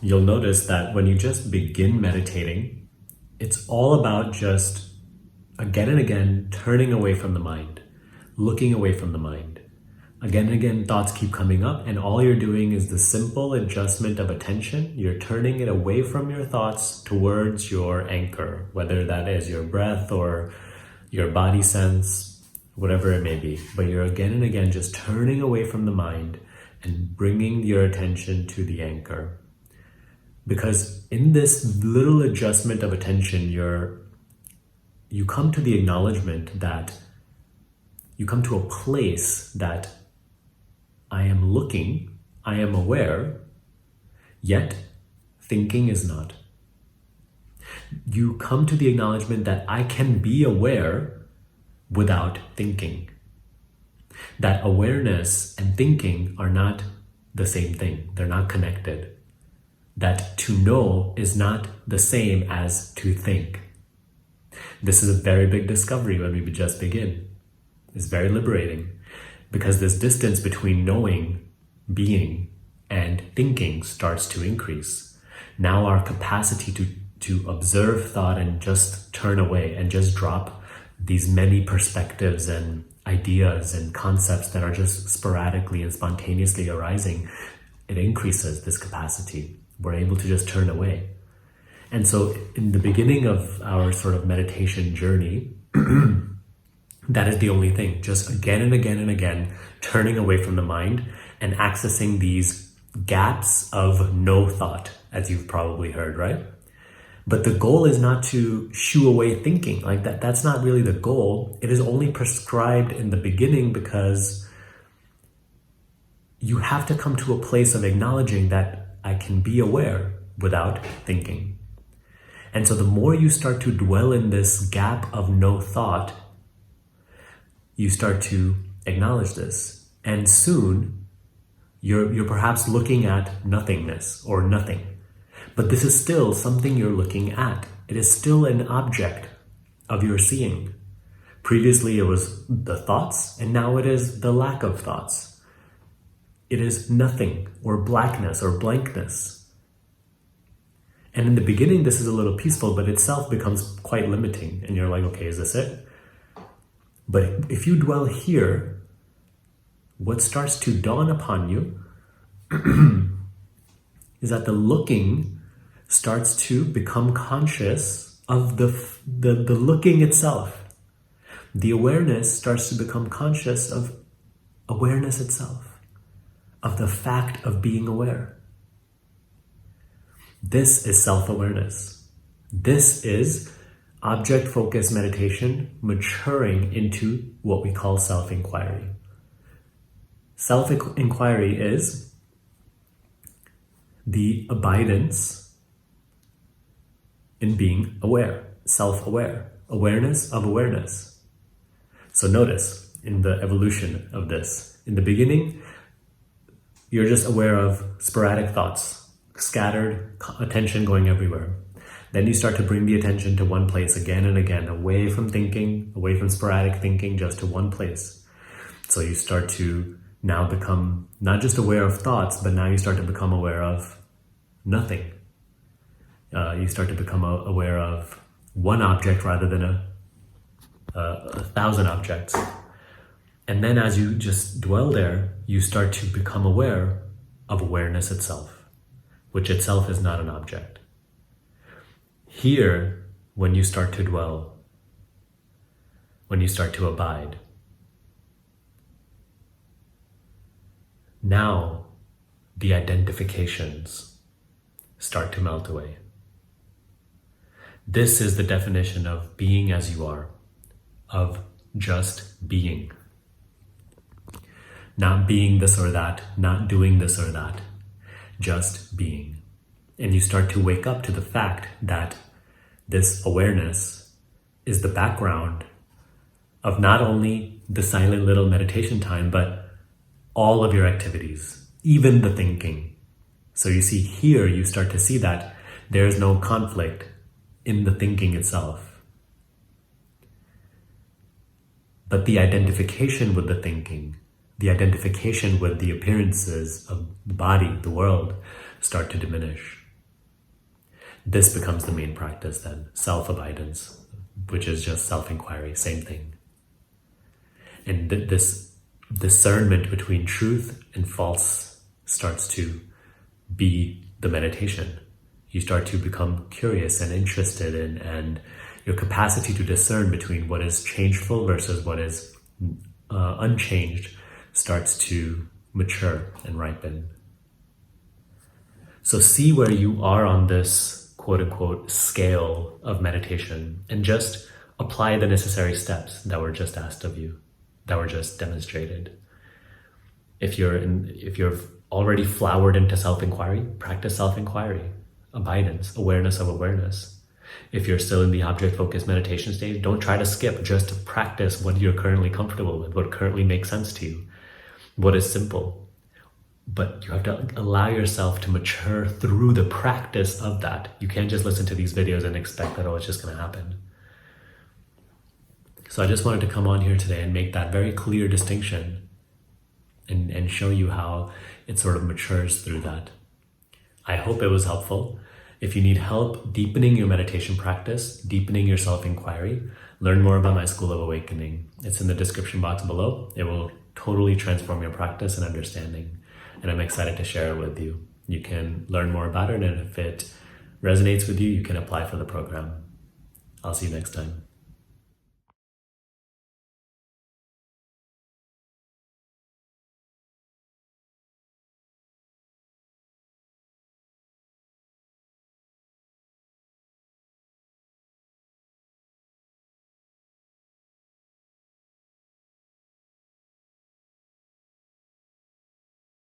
you'll notice that when you just begin meditating, it's all about just again and again turning away from the mind, looking away from the mind. Again and again, thoughts keep coming up, and all you're doing is the simple adjustment of attention. You're turning it away from your thoughts towards your anchor, whether that is your breath or your body sense, whatever it may be. But you're again and again just turning away from the mind and bringing your attention to the anchor. Because in this little adjustment of attention, you come to the acknowledgement that you come to a place that I am looking, I am aware, yet thinking is not. You come to the acknowledgement that I can be aware without thinking. That awareness and thinking are not the same thing. They're not connected. That to know is not the same as to think. This is a very big discovery when we just begin. It's very liberating because this distance between knowing, being, and thinking starts to increase. Now our capacity to observe thought and just turn away and just drop these many perspectives and ideas and concepts that are just sporadically and spontaneously arising, it increases this capacity. We're able to just turn away. And so in the beginning of our sort of meditation journey, that is the only thing, just again and again and again, turning away from the mind and accessing these gaps of no thought, as you've probably heard, right? But the goal is not to shoo away thinking like that. That's not really the goal. It is only prescribed in the beginning because you have to come to a place of acknowledging that I can be aware without thinking. And so the more you start to dwell in this gap of no thought, you start to acknowledge this. And soon, you're perhaps looking at nothingness or nothing. But this is still something you're looking at. It is still an object of your seeing. Previously, it was the thoughts, and now it is the lack of thoughts. It is nothing or blackness or blankness. And in the beginning, this is a little peaceful, but itself becomes quite limiting. And you're like, okay, is this it? But if you dwell here, what starts to dawn upon you is that the looking starts to become conscious of the looking itself. The awareness starts to become conscious of awareness itself, of the fact of being aware. This is self-awareness. This is object-focused meditation maturing into what we call self-inquiry. Self-inquiry is the abidance in being aware, self-aware, awareness of awareness. So notice in the evolution of this, in the beginning, you're just aware of sporadic thoughts, scattered attention going everywhere. Then you start to bring the attention to one place again and again, away from thinking, away from sporadic thinking, just to one place. So you start to now become not just aware of thoughts, but now you start to become aware of nothing. You start to become aware of one object rather than a thousand objects. And then as you just dwell there, you start to become aware of awareness itself, which itself is not an object. Here, when you start to dwell, when you start to abide, now the identifications start to melt away. This is the definition of being as you are, of just being. Not being this or that, not doing this or that, just being. And you start to wake up to the fact that this awareness is the background of not only the silent little meditation time, but all of your activities, even the thinking. So you see here, you start to see that there is no conflict in the thinking itself. But the identification with the thinking, the identification with the appearances of the body, the world, start to diminish. This becomes the main practice then, self-abidance, which is just self-inquiry, same thing. And this discernment between truth and false starts to be the meditation. You start to become curious and interested in, and your capacity to discern between what is changeful versus what is unchanged starts to mature and ripen. So see where you are on this quote unquote scale of meditation and just apply the necessary steps that were just asked of you, that were just demonstrated. If you're already flowered into self-inquiry, practice self-inquiry, abidance, awareness of awareness. If you're still in the object-focused meditation stage, don't try to skip, just practice what you're currently comfortable with, what currently makes sense to you, what is simple. But you have to allow yourself to mature through the practice of that. You can't just listen to these videos and expect that, oh, it's just going to happen. So I just wanted to come on here today and make that very clear distinction and show you how it sort of matures through that. I hope it was helpful. If you need help deepening your meditation practice, deepening your self-inquiry, learn more about my School of Awakening. It's in the description box below. It will totally transform your practice and understanding. And I'm excited to share it with you. You can learn more about it, and if it resonates with you, you can apply for the program. I'll see you next time.